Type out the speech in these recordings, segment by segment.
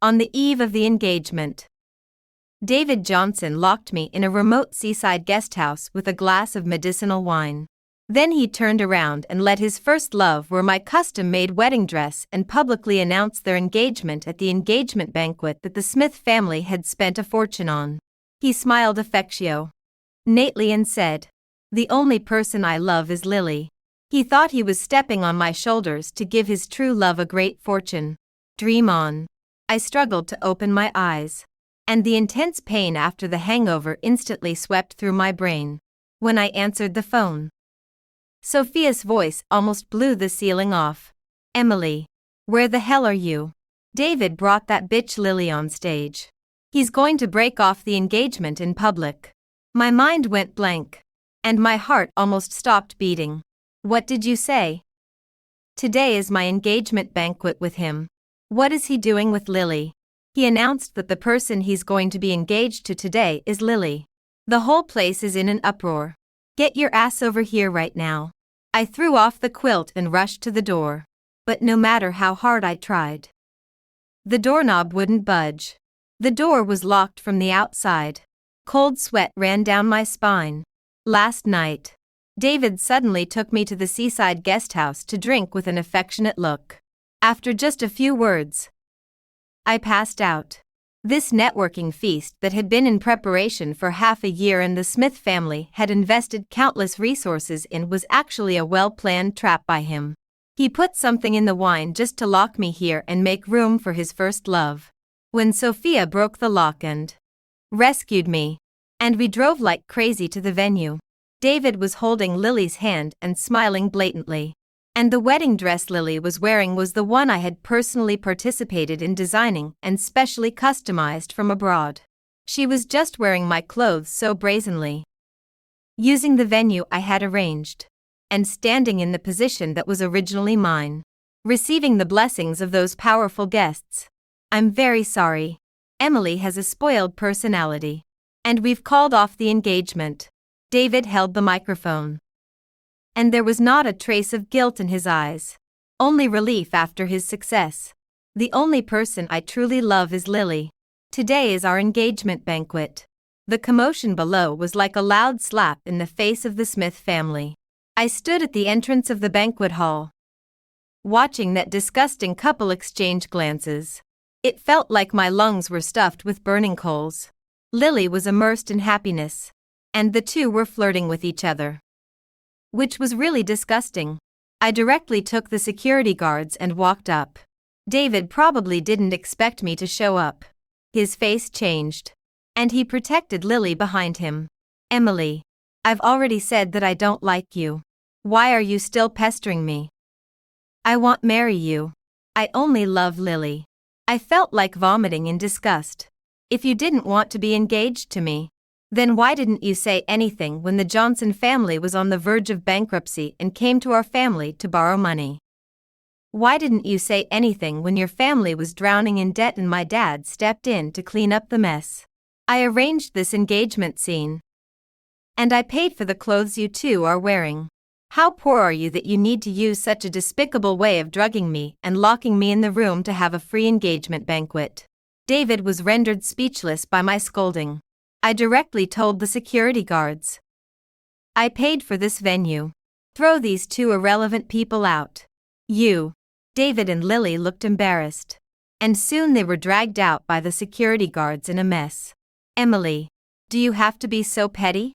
On the eve of the engagement, David Johnson locked me in a remote seaside guesthouse with a glass of medicinal wine. Then he turned around and let his first love wear my custom-made wedding dress and publicly announce their engagement at the engagement banquet that the Smith family had spent a fortune on. He smiled affectionately and said, "The only person I love is Lily." He thought he was stepping on my shoulders to give his true love a great fortune. Dream on. I struggled to open my eyes, and the intense pain after the hangover instantly swept through my brain. When I answered the phone, Sophia's voice almost blew the ceiling off. "Emily, where the hell are you? David brought that bitch Lily on stage. He's going to break off the engagement in public." My mind went blank, and my heart almost stopped beating. "What did you say?" "Today is my engagement banquet with him." "What is he doing with Lily?" "He announced that the person he's going to be engaged to today is Lily. The whole place is in an uproar. Get your ass over here right now." I threw off the quilt and rushed to the door. But no matter how hard I tried, the doorknob wouldn't budge. The door was locked from the outside. Cold sweat ran down my spine. Last night, David suddenly took me to the seaside guesthouse to drink with an affectionate look. After just a few words, I passed out. This networking feast that had been in preparation for half a year and the Smith family had invested countless resources in was actually a well-planned trap by him. He put something in the wine just to lock me here and make room for his first love. When Sophia broke the lock and rescued me, and we drove like crazy to the venue, David was holding Lily's hand and smiling blatantly. And the wedding dress Lily was wearing was the one I had personally participated in designing and specially customized from abroad. She was just wearing my clothes so brazenly, using the venue I had arranged, and standing in the position that was originally mine, receiving the blessings of those powerful guests. "I'm very sorry. Emily has a spoiled personality, and we've called off the engagement." David held the microphone, and there was not a trace of guilt in his eyes, only relief after his success. "The only person I truly love is Lily. Today is our engagement banquet." The commotion below was like a loud slap in the face of the Smith family. I stood at the entrance of the banquet hall, watching that disgusting couple exchange glances. It felt like my lungs were stuffed with burning coals. Lily was immersed in happiness, and the two were flirting with each other, which was really disgusting. I directly took the security guards and walked up. David probably didn't expect me to show up. His face changed, and he protected Lily behind him. "Emily, I've already said that I don't like you. Why are you still pestering me? I won't marry you. I only love Lily." I felt like vomiting in disgust. If you didn't want to be engaged to me, then why didn't you say anything when the Johnson family was on the verge of bankruptcy and came to our family to borrow money? Why didn't you say anything when your family was drowning in debt and my dad stepped in to clean up the mess? I arranged this engagement scene, and I paid for the clothes you two are wearing. How poor are you that you need to use such a despicable way of drugging me and locking me in the room to have a free engagement banquet? David was rendered speechless by my scolding. I directly told the security guards, "I paid for this venue. Throw these two irrelevant people out." David and Lily looked embarrassed, and soon they were dragged out by the security guards in a mess. "Emily, do you have to be so petty?"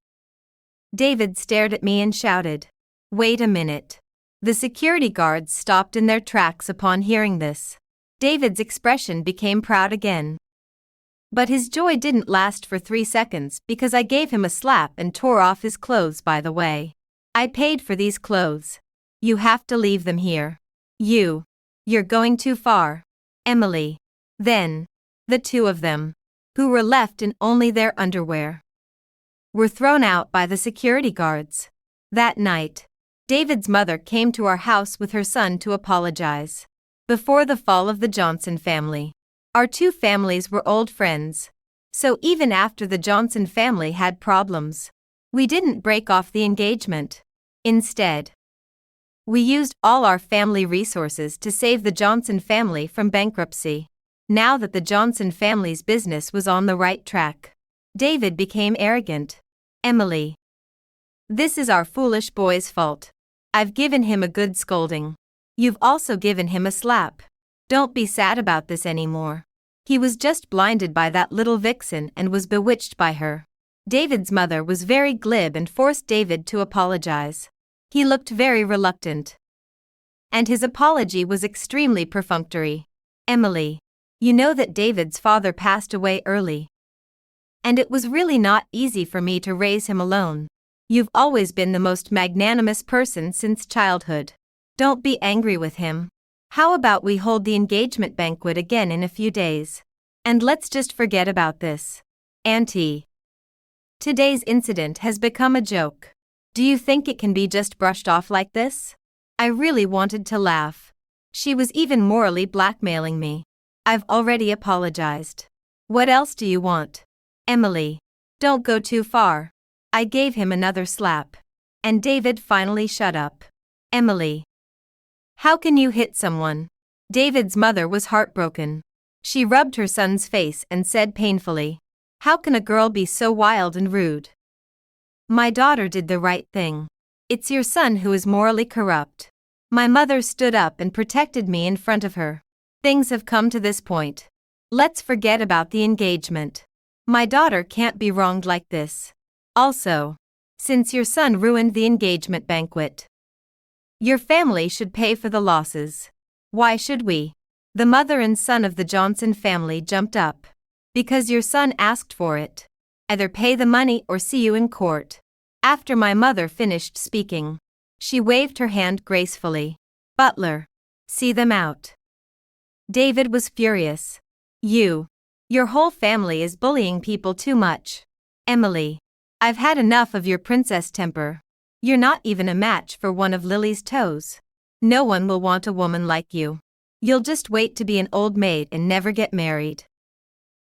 David stared at me and shouted, "Wait a minute." The security guards stopped in their tracks upon hearing this. David's expression became proud again. But his joy didn't last for 3 seconds because I gave him a slap and tore off his clothes by the way. "I paid for these clothes. You have to leave them here. You're going too far, Emily." Then, the two of them, who were left in only their underwear, were thrown out by the security guards. That night, David's mother came to our house with her son to apologize. Before the fall of the Johnson family, our two families were old friends. So even after the Johnson family had problems, we didn't break off the engagement. Instead, we used all our family resources to save the Johnson family from bankruptcy. Now that the Johnson family's business was on the right track, David became arrogant. Emily. This is our foolish boy's fault. I've given him a good scolding. You've also given him a slap. Don't be sad about this anymore. He was just blinded by that little vixen and was bewitched by her. David's mother was very glib and forced David to apologize. He looked very reluctant. And his apology was extremely perfunctory. Emily. You know that David's father passed away early. And it was really not easy for me to raise him alone. You've always been the most magnanimous person since childhood. Don't be angry with him. How about we hold the engagement banquet again in a few days? And let's just forget about this. Auntie. Today's incident has become a joke. Do you think it can be just brushed off like this? I really wanted to laugh. She was even morally blackmailing me. I've already apologized. What else do you want? Emily. Don't go too far. I gave him another slap. And David finally shut up. Emily. How can you hit someone? David's mother was heartbroken. She rubbed her son's face and said painfully, how can a girl be so wild and rude? My daughter did the right thing. It's your son who is morally corrupt. My mother stood up and protected me in front of her. Things have come to this point. Let's forget about the engagement. My daughter can't be wronged like this. Also, since your son ruined the engagement banquet, your family should pay for the losses. Why should we? The mother and son of the Johnson family jumped up. Because your son asked for it. Either pay the money or see you in court. After my mother finished speaking, she waved her hand gracefully. Butler, see them out. David was furious. Your whole family is bullying people too much. Emily, I've had enough of your princess temper. You're not even a match for one of Lily's toes. No one will want a woman like you. You'll just wait to be an old maid and never get married.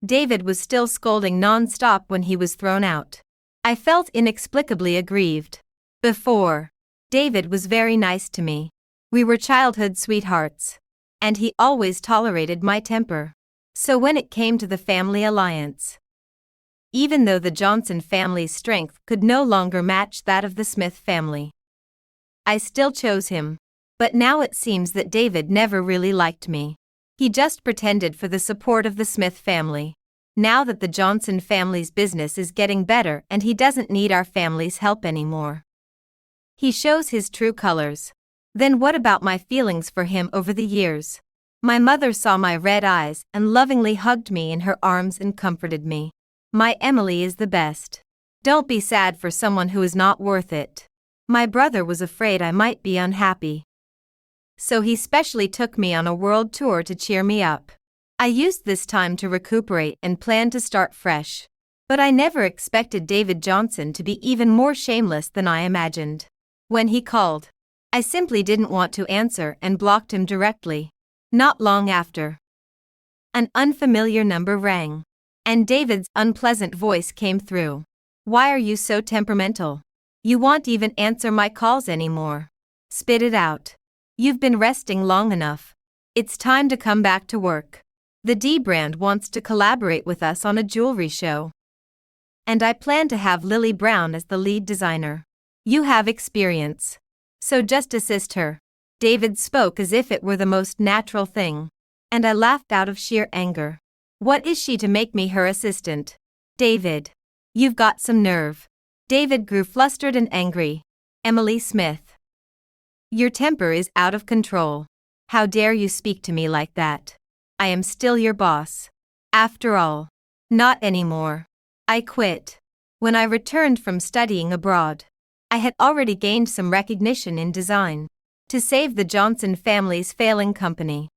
David was still scolding non-stop when he was thrown out. I felt inexplicably aggrieved. Before, David was very nice to me. We were childhood sweethearts. And he always tolerated my temper. So when it came to the family alliance, even though the Johnson family's strength could no longer match that of the Smith family, I still chose him. But now it seems that David never really liked me. He just pretended for the support of the Smith family. Now that the Johnson family's business is getting better and he doesn't need our family's help anymore, he shows his true colors. Then what about my feelings for him over the years? My mother saw my red eyes and lovingly hugged me in her arms and comforted me. My Emily is the best. Don't be sad for someone who is not worth it. My brother was afraid I might be unhappy. So he specially took me on a world tour to cheer me up. I used this time to recuperate and plan to start fresh. But I never expected David Johnson to be even more shameless than I imagined. When he called, I simply didn't want to answer and blocked him directly. Not long after, an unfamiliar number rang, and David's unpleasant voice came through. Why are you so temperamental? You won't even answer my calls anymore. Spit it out. You've been resting long enough. It's time to come back to work. The D brand wants to collaborate with us on a jewelry show. And I plan to have Lily Brown as the lead designer. You have experience. So just assist her. David spoke as if it were the most natural thing. And I laughed out of sheer anger. What is she to make me her assistant? David. You've got some nerve. David grew flustered and angry. Emily Smith. Your temper is out of control. How dare you speak to me like that? I am still your boss. After all. Not anymore. I quit. When I returned from studying abroad, I had already gained some recognition in design. To save the Johnson family's failing company,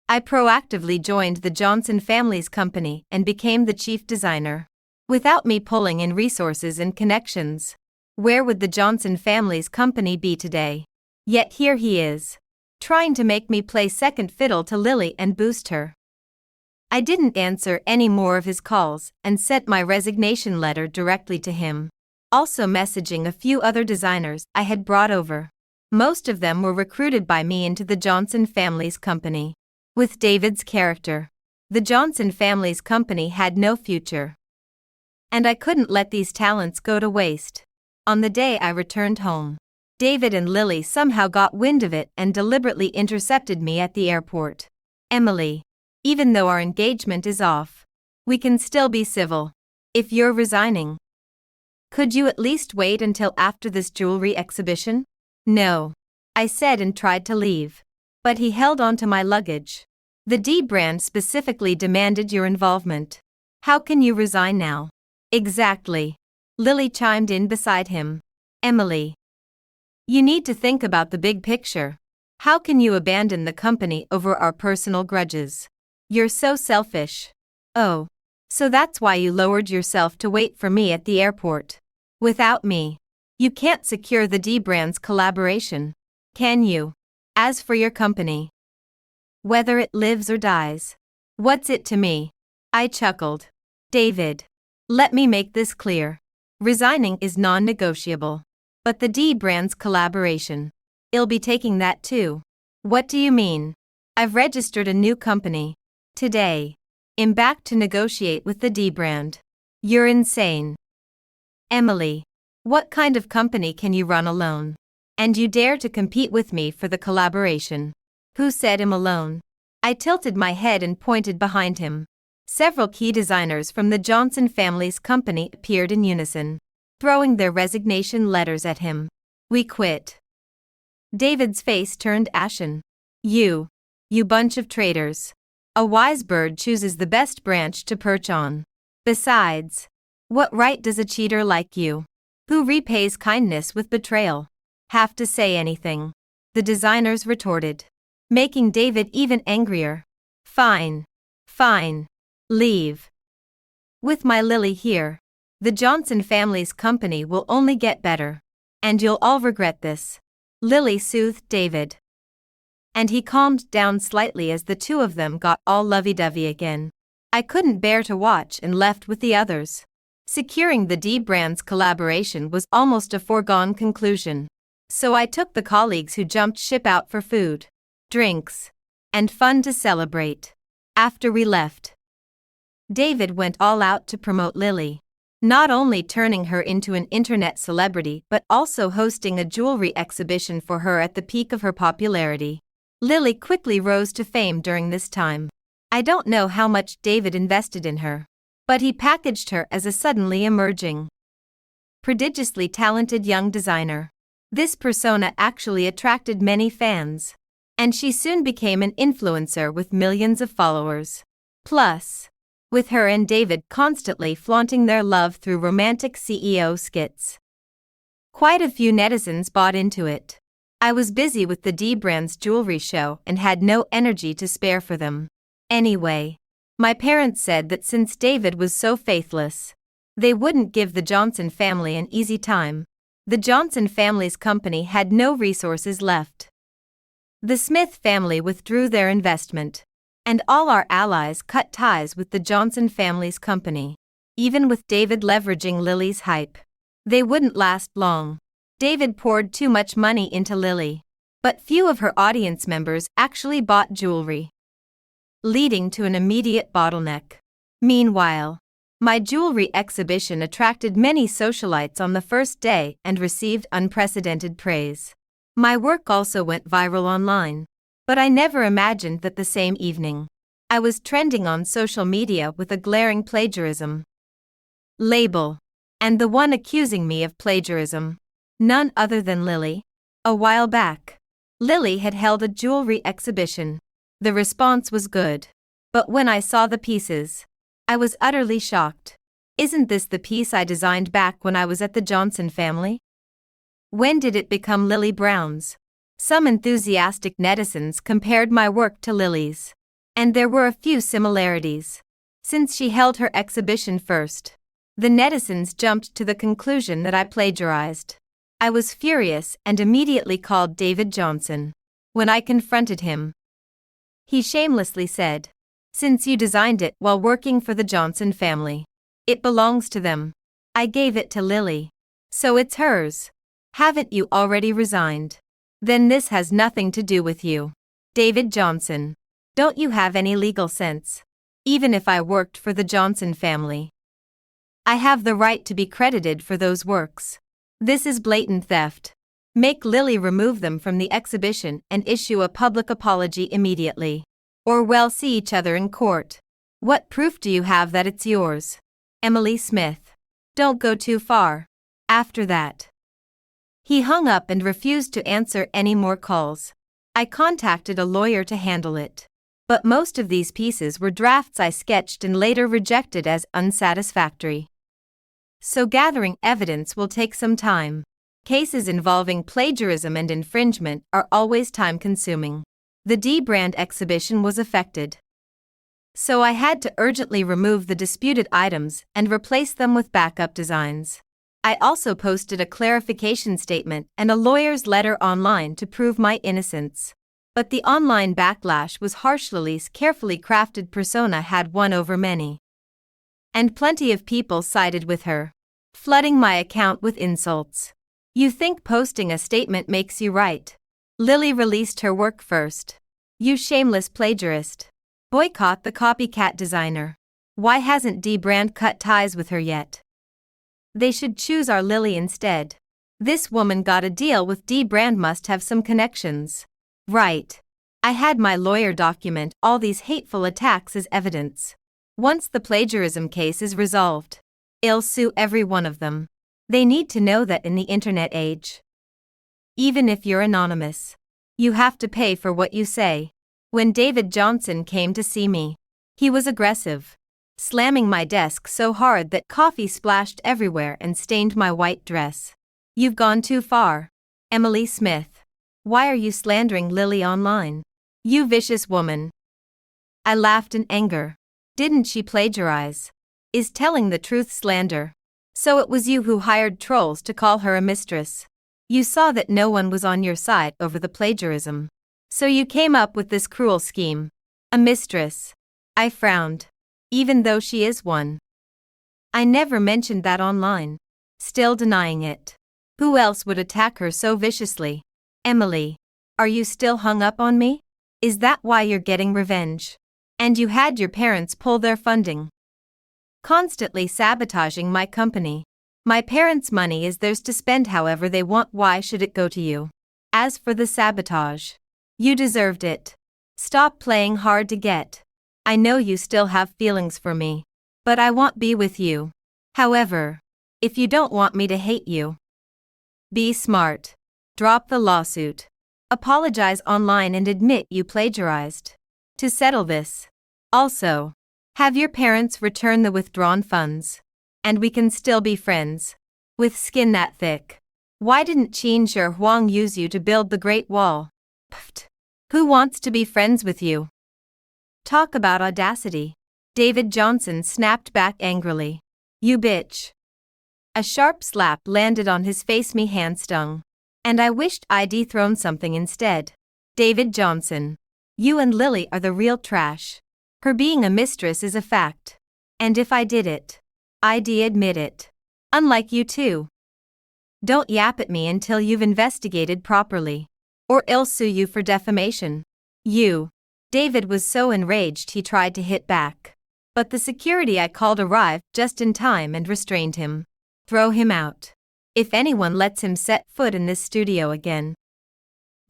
I proactively joined the Johnson family's company and became the chief designer. Without me pulling in resources and connections, where would the Johnson family's company be today? Yet here he is, trying to make me play second fiddle to Lily and boost her. I didn't answer any more of his calls and sent my resignation letter directly to him, also messaging a few other designers I had brought over. Most of them were recruited by me into the Johnson family's company. With David's character, The Johnson family's company had no future. And I couldn't let these talents go to waste. On the day I returned home, David and Lily somehow got wind of it and deliberately intercepted me at the airport. Emily, even though our engagement is off, we can still be civil. If you're resigning, could you at least wait until after this jewelry exhibition? No, I said and tried to leave. But he held on to my luggage. The D brand specifically demanded your involvement. How can you resign now? Exactly. Lily chimed in beside him. Emily, you need to think about the big picture. How can you abandon the company over our personal grudges? You're so selfish. Oh, so that's why you lowered yourself to wait for me at the airport. Without me, you can't secure the D brand's collaboration, can you? As for your company, whether it lives or dies, what's it to me? I chuckled. David, let me make this clear. Resigning is non-negotiable. But the D brand's collaboration, I'll be taking that too. What do you mean? I've registered a new company. Today. I'm back to negotiate with the D brand. You're insane. Emily, what kind of company can you run alone? And you dare to compete with me for the collaboration? Who said I'm alone? I tilted my head and pointed behind him. Several key designers from the Johnson family's company appeared in unison, throwing their resignation letters at him. We quit. David's face turned ashen. You bunch of traitors. A wise bird chooses the best branch to perch on. Besides, what right does a cheater like you, who repays kindness with betrayal, have to say anything? The designers retorted, making David even angrier. Fine. Leave. With my Lily here, the Johnson family's company will only get better. And you'll all regret this. Lily soothed David. And he calmed down slightly as the two of them got all lovey-dovey again. I couldn't bear to watch and left with the others. Securing the D brand's collaboration was almost a foregone conclusion. So I took the colleagues who jumped ship out for food, drinks, and fun to celebrate. After we left, David went all out to promote Lily, not only turning her into an internet celebrity but also hosting a jewelry exhibition for her at the peak of her popularity. Lily quickly rose to fame during this time. I don't know how much David invested in her, but he packaged her as a suddenly emerging, prodigiously talented young designer. This persona actually attracted many fans, and she soon became an influencer with millions of followers. Plus, with her and David constantly flaunting their love through romantic CEO skits, quite a few netizens bought into it. I was busy with the D brand's jewelry show and had no energy to spare for them. Anyway, my parents said that since David was so faithless, they wouldn't give the Johnson family an easy time. The Johnson family's company had no resources left. The Smith family withdrew their investment, and all our allies cut ties with the Johnson family's company. Even with David leveraging Lily's hype, they wouldn't last long. David poured too much money into Lily, but few of her audience members actually bought jewelry, leading to an immediate bottleneck. Meanwhile, my jewelry exhibition attracted many socialites on the first day and received unprecedented praise. My work also went viral online, but I never imagined that the same evening, I was trending on social media with a glaring plagiarism label, and the one accusing me of plagiarism, none other than Lily. A while back, Lily had held a jewelry exhibition. The response was good, but when I saw the pieces, I was utterly shocked. Isn't this the piece I designed back when I was at the Johnson family? When did it become Lily Brown's? Some enthusiastic netizens compared my work to Lily's, and there were a few similarities. Since she held her exhibition first, the netizens jumped to the conclusion that I plagiarized. I was furious and immediately called David Johnson. When I confronted him, he shamelessly said, "Since you designed it while working for the Johnson family, it belongs to them. I gave it to Lily, so it's hers. Haven't you already resigned? Then this has nothing to do with you. David Johnson, don't you have any legal sense? even if I worked for the Johnson family. I have the right to be credited for those works. This is blatant theft. Make Lily remove them from the exhibition and issue a public apology immediately. Or we'll see each other in court. What proof do you have that it's yours? Emily Smith. Don't go too far. After that, he hung up and refused to answer any more calls. I contacted a lawyer to handle it. But most of these pieces were drafts I sketched and later rejected as unsatisfactory. So gathering evidence will take some time. Cases involving plagiarism and infringement are always time-consuming. The D brand exhibition was affected. So I had to urgently remove the disputed items and replace them with backup designs. I also posted a clarification statement and a lawyer's letter online to prove my innocence. But the online backlash was harsh. Lily's carefully crafted persona had won over many. And plenty of people sided with her, flooding my account with insults. You think posting a statement makes you right? Lily released her work first. You shameless plagiarist. Boycott the copycat designer. Why hasn't D brand cut ties with her yet? They should choose our Lily instead. This woman got a deal with D brand, must have some connections. Right. I had my lawyer document all these hateful attacks as evidence. Once the plagiarism case is resolved, I'll sue every one of them. They need to know that in the internet age, even if you're anonymous, you have to pay for what you say. When David Johnson came to see me, he was aggressive, slamming my desk so hard that coffee splashed everywhere and stained my white dress. You've gone too far, Emily Smith. Why are you slandering Lily online? You vicious woman. I laughed in anger. Didn't she plagiarize? Is telling the truth slander? So it was you who hired trolls to call her a mistress. You saw that no one was on your side over the plagiarism. So you came up with this cruel scheme. A mistress. I frowned. Even though she is one. I never mentioned that online. Still denying it. Who else would attack her so viciously? Emily, are you still hung up on me? Is that why you're getting revenge? And you had your parents pull their funding. Constantly sabotaging my company. My parents' money is theirs to spend however they want. Why should it go to you? As for the sabotage, you deserved it. Stop playing hard to get. I know you still have feelings for me, but I won't be with you. However, if you don't want me to hate you, be smart. Drop the lawsuit. Apologize online and admit you plagiarized. To settle this. Also, have your parents return the withdrawn funds. And we can still be friends. With skin that thick. Why didn't Qin Shi Huang use you to build the Great Wall? Pfft. Who wants to be friends with you? Talk about audacity. David Johnson snapped back angrily. You bitch. A sharp slap landed on his face. Me hand stung. And I wished I'd thrown something instead. David Johnson. You and Lily are the real trash. Her being a mistress is a fact. And if I did it, I'd admit it. Unlike you two. Don't yap at me until you've investigated properly. Or I'll sue you for defamation. You. David was so enraged he tried to hit back. But the security I called arrived just in time and restrained him. Throw him out. If anyone lets him set foot in this studio again,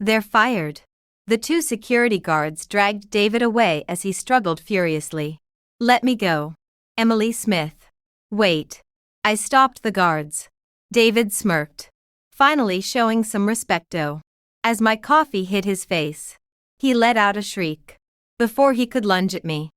they're fired. The two security guards dragged David away as he struggled furiously. Let me go. Emily Smith. Wait. I stopped the guards. David smirked, finally showing some respecto. As my coffee hit his face, he let out a shriek. Before he could lunge at me,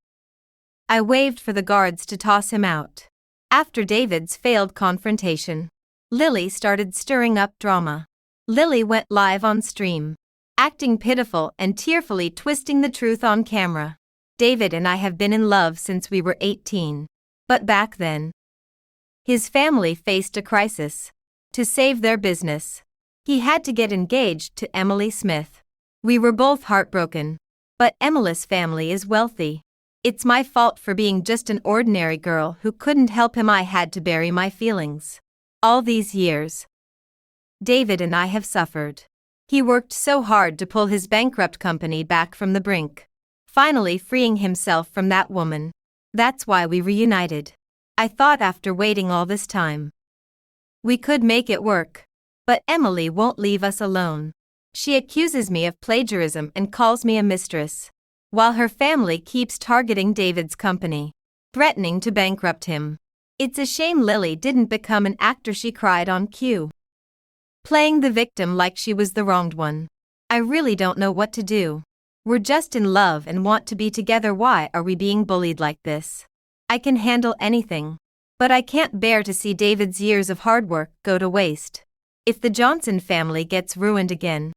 I waved for the guards to toss him out. After David's failed confrontation, Lily started stirring up drama. Lily went live on stream, acting pitiful and tearfully twisting the truth on camera. David and I have been in love since we were 18. But back then, his family faced a crisis. To save their business, he had to get engaged to Emily Smith. We were both heartbroken. But Emily's family is wealthy. It's my fault for being just an ordinary girl who couldn't help him. I had to bury my feelings. All these years, David and I have suffered. He worked so hard to pull his bankrupt company back from the brink, finally freeing himself from that woman. That's why we reunited. I thought after waiting all this time, we could make it work. But Emily won't leave us alone. She accuses me of plagiarism and calls me a mistress, while her family keeps targeting David's company, threatening to bankrupt him. It's a shame Lily didn't become an actor, she cried on cue, playing the victim like she was the wronged one. I really don't know what to do. We're just in love and want to be together. Why are we being bullied like this? I can handle anything, but I can't bear to see David's years of hard work go to waste. If the Johnson family gets ruined again,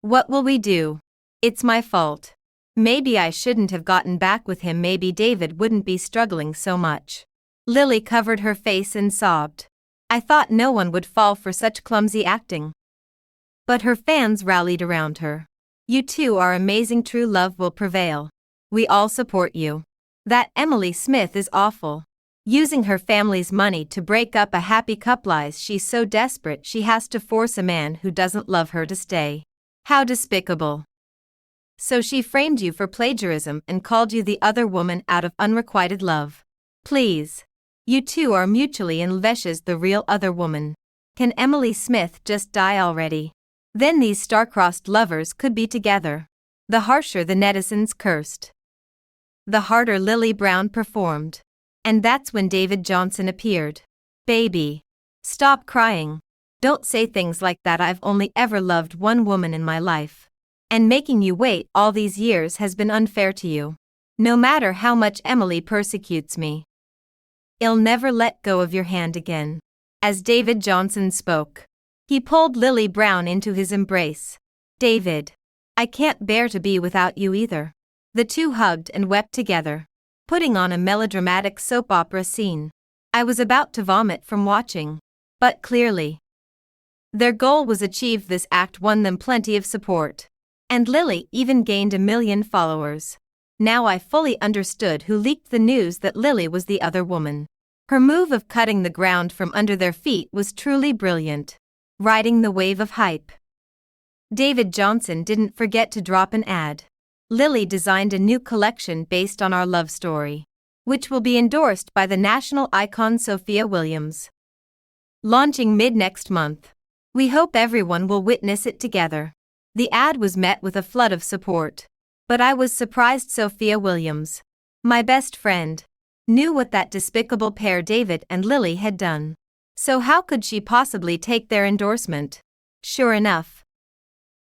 what will we do? It's my fault. Maybe I shouldn't have gotten back with him. Maybe David wouldn't be struggling so much. Lily covered her face and sobbed. I thought no one would fall for such clumsy acting. But her fans rallied around her. You two are amazing. True love will prevail. We all support you. That Emily Smith is awful. Using her family's money to break up a happy couple. Lies. She's so desperate she has to force a man who doesn't love her to stay. How despicable. So she framed you for plagiarism and called you the other woman out of unrequited love. Please. You two are mutually in love. Is the real other woman. Can Emily Smith just die already? Then these star-crossed lovers could be together. The harsher the netizens cursed, the harder Lily Brown performed. And that's when David Johnson appeared. Baby, stop crying. Don't say things like that. I've only ever loved one woman in my life. And making you wait all these years has been unfair to you. No matter how much Emily persecutes me, I'll never let go of your hand again. As David Johnson spoke, he pulled Lily Brown into his embrace. David, I can't bear to be without you either. The two hugged and wept together, putting on a melodramatic soap opera scene. I was about to vomit from watching, but clearly, their goal was achieved. This act won them plenty of support, and Lily even gained 1 million followers. Now I fully understood who leaked the news that Lily was the other woman. Her move of cutting the ground from under their feet was truly brilliant, riding the wave of hype. David Johnson didn't forget to drop an ad. Lily designed a new collection based on our love story, which will be endorsed by the national icon Sophia Williams. Launching mid-next month. We hope everyone will witness it together. The ad was met with a flood of support. But I was surprised Sophia Williams, my best friend, knew what that despicable pair David and Lily had done. So how could she possibly take their endorsement? Sure enough,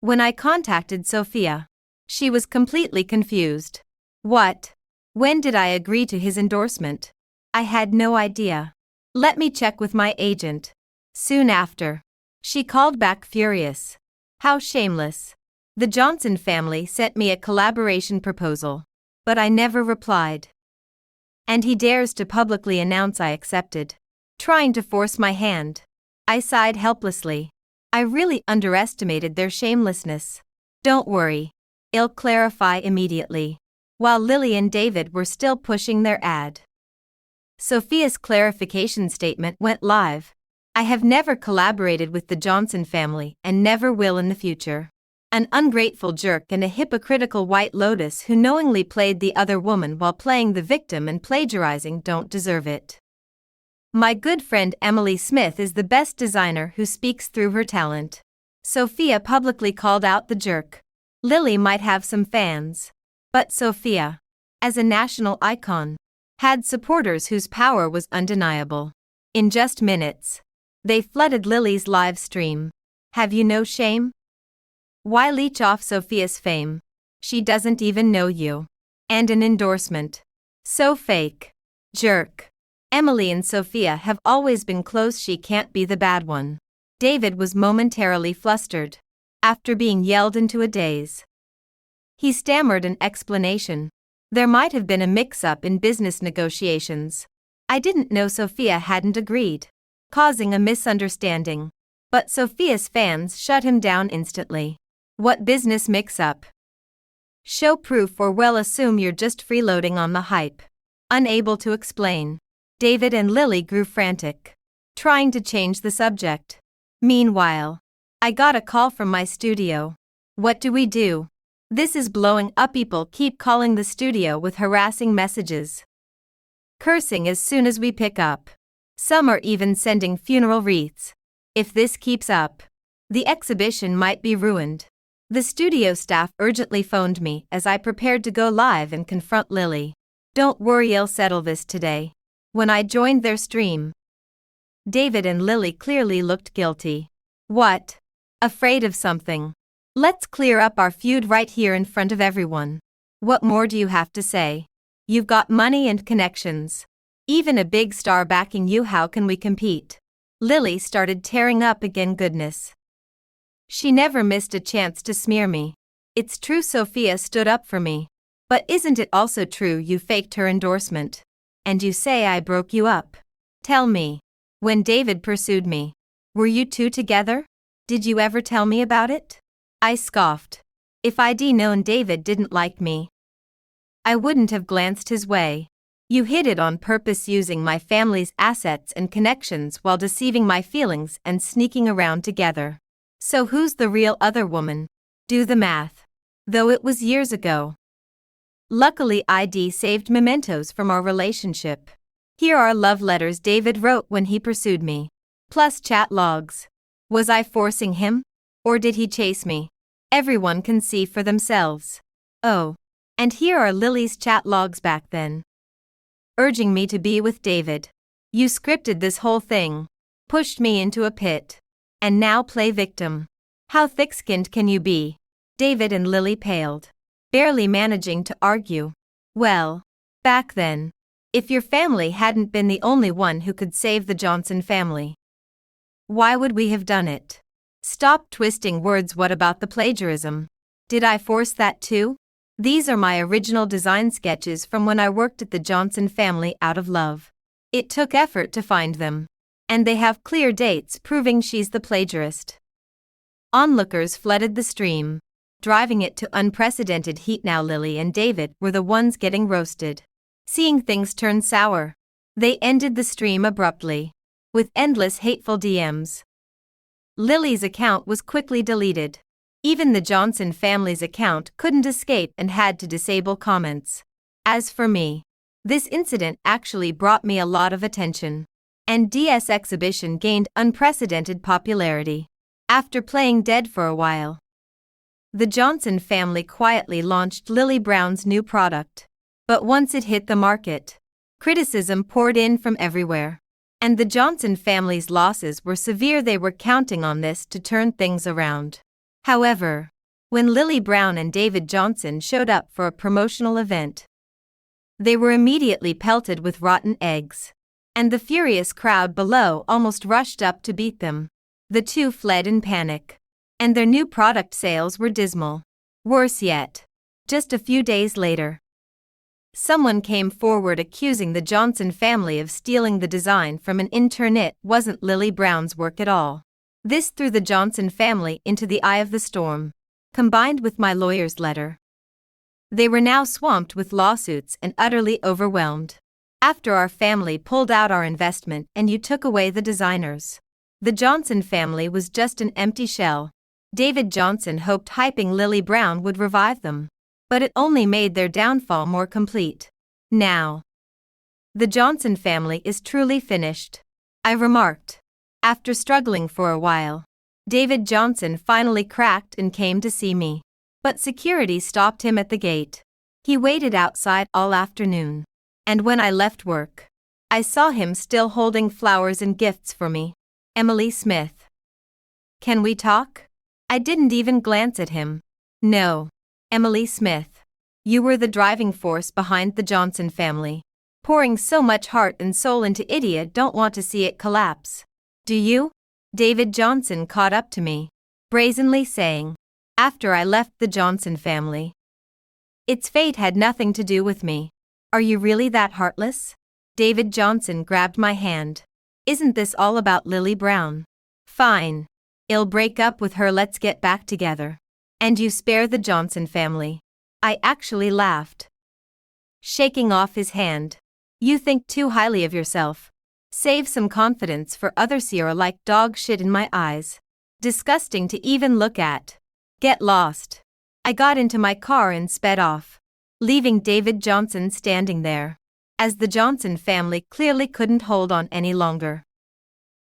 when I contacted Sophia, she was completely confused. What? When did I agree to his endorsement? I had no idea. Let me check with my agent. Soon after, she called back furious. How shameless. The Johnson family sent me a collaboration proposal, but I never replied. And he dares to publicly announce I accepted, trying to force my hand. I sighed helplessly. I really underestimated their shamelessness. Don't worry. I'll clarify immediately. While Lily and David were still pushing their ad, Sophia's clarification statement went live. I have never collaborated with the Johnson family and never will in the future. An ungrateful jerk and a hypocritical White Lotus who knowingly played the other woman while playing the victim and plagiarizing don't deserve it. My good friend Emily Smith is the best designer who speaks through her talent. Sophia publicly called out the jerk. Lily might have some fans, but Sophia, as a national icon, had supporters whose power was undeniable. In just minutes, they flooded Lily's live stream. Have you no shame? Why leech off Sophia's fame? She doesn't even know you. And an endorsement. So fake. Jerk. Emily and Sophia have always been close. She can't be the bad one. David was momentarily flustered. After being yelled into a daze, he stammered an explanation. There might have been a mix-up in business negotiations. I didn't know Sophia hadn't agreed, causing a misunderstanding. But Sophia's fans shut him down instantly. What business mix-up? Show proof or we'll assume you're just freeloading on the hype. Unable to explain, David and Lily grew frantic, trying to change the subject. Meanwhile, I got a call from my studio. What do we do? This is blowing up. People keep calling the studio with harassing messages. cursing as soon as we pick up. Some are even sending funeral wreaths. If this keeps up, the exhibition might be ruined. The studio staff urgently phoned me as I prepared to go live and confront Lily. Don't worry, I'll settle this today. When I joined their stream, David and Lily clearly looked guilty. What? Afraid of something? Let's clear up our feud right here in front of everyone. What more do you have to say? You've got money and connections. Even a big star backing you, how can we compete? Lily started tearing up again. Goodness. She never missed a chance to smear me. It's true Sophia stood up for me. But isn't it also true you faked her endorsement? And you say I broke you up? Tell me. When David pursued me, were you two together? Did you ever tell me about it? I scoffed. If I'd known David didn't like me, I wouldn't have glanced his way. You hid it on purpose, using my family's assets and connections while deceiving my feelings and sneaking around together. So who's the real other woman? Do the math. Though it was years ago. Luckily, ID saved mementos from our relationship. Here are love letters David wrote when he pursued me. Plus chat logs. Was I forcing him? Or did he chase me? Everyone can see for themselves. Oh. And here are Lily's chat logs back then. Urging me to be with David. You scripted this whole thing. Pushed me into a pit. And now play victim. How thick-skinned can you be? David and Lily paled, barely managing to argue. Well, back then, if your family hadn't been the only one who could save the Johnson family, why would we have done it? Stop twisting words. What about the plagiarism? Did I force that too? These are my original design sketches from when I worked at the Johnson family out of love. It took effort to find them. And they have clear dates proving she's the plagiarist. Onlookers flooded the stream, driving it to unprecedented heat. Now Lily and David were the ones getting roasted. Seeing things turn sour, they ended the stream abruptly, with endless hateful DMs. Lily's account was quickly deleted. Even the Johnson family's account couldn't escape and had to disable comments. As for me, this incident actually brought me a lot of attention. And DS exhibition gained unprecedented popularity. After playing dead for a while, the Johnson family quietly launched Lily Brown's new product. But once it hit the market, criticism poured in from everywhere. And the Johnson family's losses were severe. They were counting on this to turn things around. However, when Lily Brown and David Johnson showed up for a promotional event, they were immediately pelted with rotten eggs. And the furious crowd below almost rushed up to beat them. The two fled in panic. And their new product sales were dismal. Worse yet, just a few days later, someone came forward accusing the Johnson family of stealing the design from an intern. It wasn't Lily Brown's work at all. This threw the Johnson family into the eye of the storm. Combined with my lawyer's letter, they were now swamped with lawsuits and utterly overwhelmed. After our family pulled out our investment and you took away the designers, the Johnson family was just an empty shell. David Johnson hoped hyping Lily Brown would revive them, but it only made their downfall more complete. Now, the Johnson family is truly finished, I remarked. After struggling for a while, David Johnson finally cracked and came to see me. But security stopped him at the gate. He waited outside all afternoon. And when I left work, I saw him still holding flowers and gifts for me. Emily Smith. Can we talk? I didn't even glance at him. No. Emily Smith. You were the driving force behind the Johnson family. Pouring so much heart and soul into Idiot. Don't want to see it collapse. Do you? David Johnson caught up to me, brazenly saying, after I left the Johnson family, its fate had nothing to do with me. Are you really that heartless? David Johnson grabbed my hand. Isn't this all about Lily Brown? Fine. I'll break up with her. Let's get back together. And you spare the Johnson family. I actually laughed, shaking off his hand. You think too highly of yourself. Save some confidence for others. You're like dog shit in my eyes. Disgusting to even look at. Get lost. I got into my car and sped off, leaving David Johnson standing there. as the Johnson family clearly couldn't hold on any longer.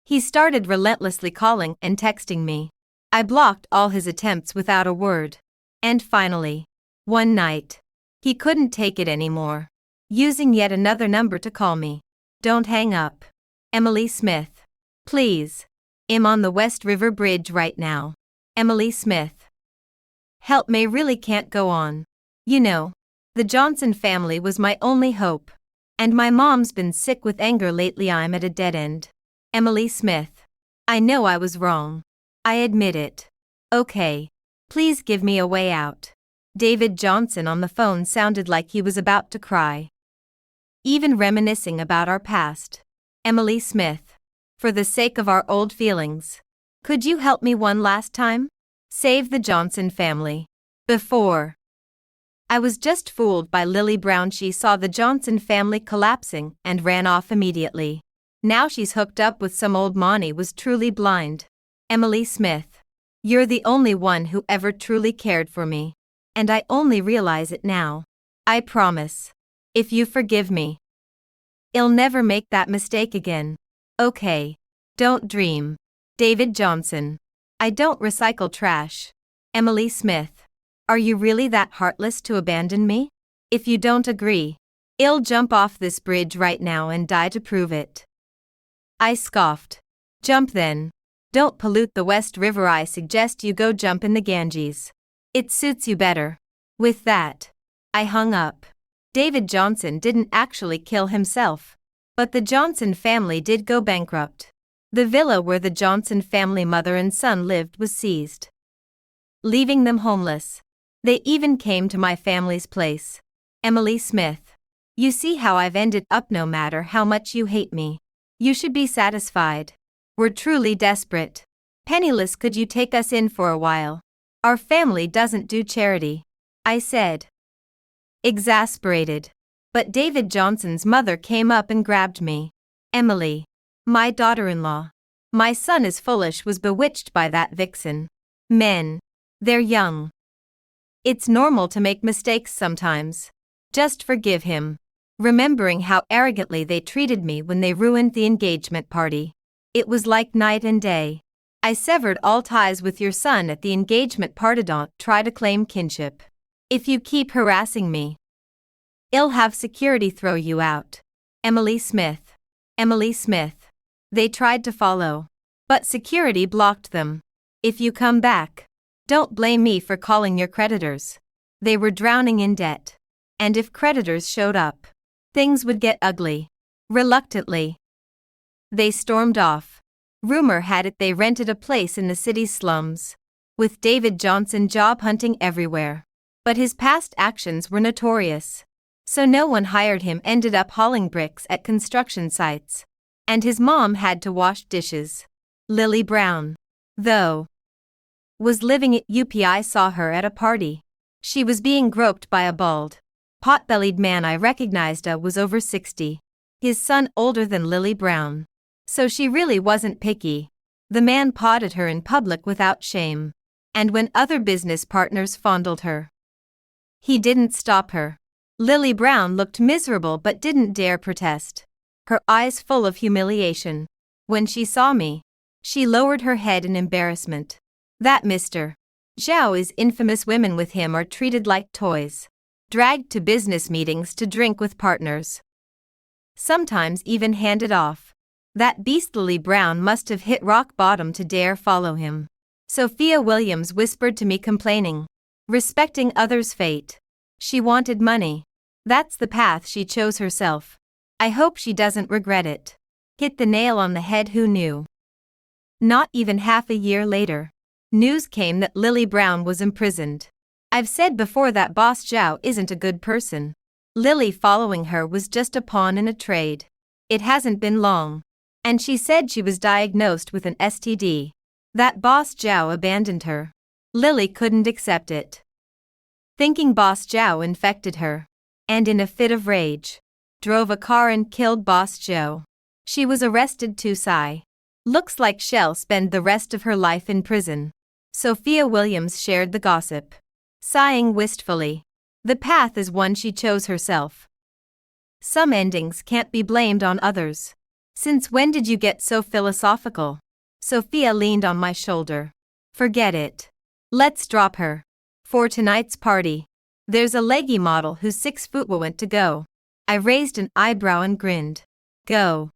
He started relentlessly calling and texting me. I blocked all his attempts without a word. And finally, one night, he couldn't take it anymore, using yet another number to call me. Don't hang up. Emily Smith. Please. I'm on the West River Bridge right now. Emily Smith. Help me, really can't go on. You know, the Johnson family was my only hope. And my mom's been sick with anger lately. I'm at a dead end. Emily Smith. I know I was wrong. I admit it. Okay. Please give me a way out. David Johnson on the phone sounded like he was about to cry. Even reminiscing about our past. Emily Smith. For the sake of our old feelings. Could you help me one last time? Save the Johnson family. Before. I was just fooled by Lily Brown. She saw the Johnson family collapsing and ran off immediately. Now she's hooked up with some old Monty. Was truly blind. Emily Smith. You're the only one who ever truly cared for me. And I only realize it now. I promise. If you forgive me, I'll never make that mistake again. Okay. Don't dream. David Johnson. I don't recycle trash. Emily Smith. Are you really that heartless to abandon me? If you don't agree, I'll jump off this bridge right now and die to prove it. I scoffed. Jump then. Don't pollute the West River. I suggest you go jump in the Ganges. It suits you better. With that, I hung up. David Johnson didn't actually kill himself, but the Johnson family did go bankrupt. The villa where the Johnson family mother and son lived was seized, leaving them homeless. They even came to my family's place. Emily Smith. You see how I've ended up. No matter how much you hate me, you should be satisfied. We're truly desperate. Penniless. Could you take us in for a while? Our family doesn't do charity. I said, exasperated. But David Johnson's mother came up and grabbed me. Emily. My daughter-in-law. My son is foolish. Was bewitched by that vixen. Men. They're young. It's normal to make mistakes sometimes. Just forgive him. Remembering how arrogantly they treated me when they ruined the engagement party. It was like night and day. I severed all ties with your son at the engagement party. Don't try to claim kinship. If you keep harassing me, I'll have security throw you out. Emily Smith. Emily Smith. They tried to follow, but security blocked them. If you come back, don't blame me for calling your creditors. They were drowning in debt. And if creditors showed up, things would get ugly. Reluctantly, they stormed off. Rumor had it they rented a place in the city's slums, with David Johnson job hunting everywhere. But his past actions were notorious. So no one hired him. Ended up hauling bricks at construction sites. And his mom had to wash dishes. Lily Brown, though, was living at UPI. Saw her at a party. She was being groped by a bald, pot-bellied man I recognized. Was over 60. His son older than Lily Brown. So she really wasn't picky. The man potted her in public without shame. And when other business partners fondled her, he didn't stop her. Lily Brown looked miserable but didn't dare protest, her eyes full of humiliation. When she saw me, she lowered her head in embarrassment. That Mr. Zhao is infamous. Women with him are treated like toys, dragged to business meetings to drink with partners, sometimes even handed off. That beast Lily Brown must have hit rock bottom to dare follow him. Sophia Williams whispered to me, complaining, respecting others' fate. She wanted money. That's the path she chose herself. I hope she doesn't regret it. Hit the nail on the head. Who knew? Not even half a year later, news came that Lily Brown was imprisoned. I've said before that Boss Zhao isn't a good person. Lily following her was just a pawn in a trade. It hasn't been long. And she said she was diagnosed with an STD. That Boss Zhao abandoned her. Lily couldn't accept it, thinking Boss Zhao infected her, and in a fit of rage, drove a car and killed Boss Zhao. She was arrested too. Sigh. Looks like she'll spend the rest of her life in prison. Sophia Williams shared the gossip, sighing wistfully. The path is one she chose herself. Some endings can't be blamed on others. Since when did you get so philosophical? Sophia leaned on my shoulder. Forget it. Let's drop her. For tonight's party. There's a leggy model who's 6 foot went to go. I raised an eyebrow and grinned. Go.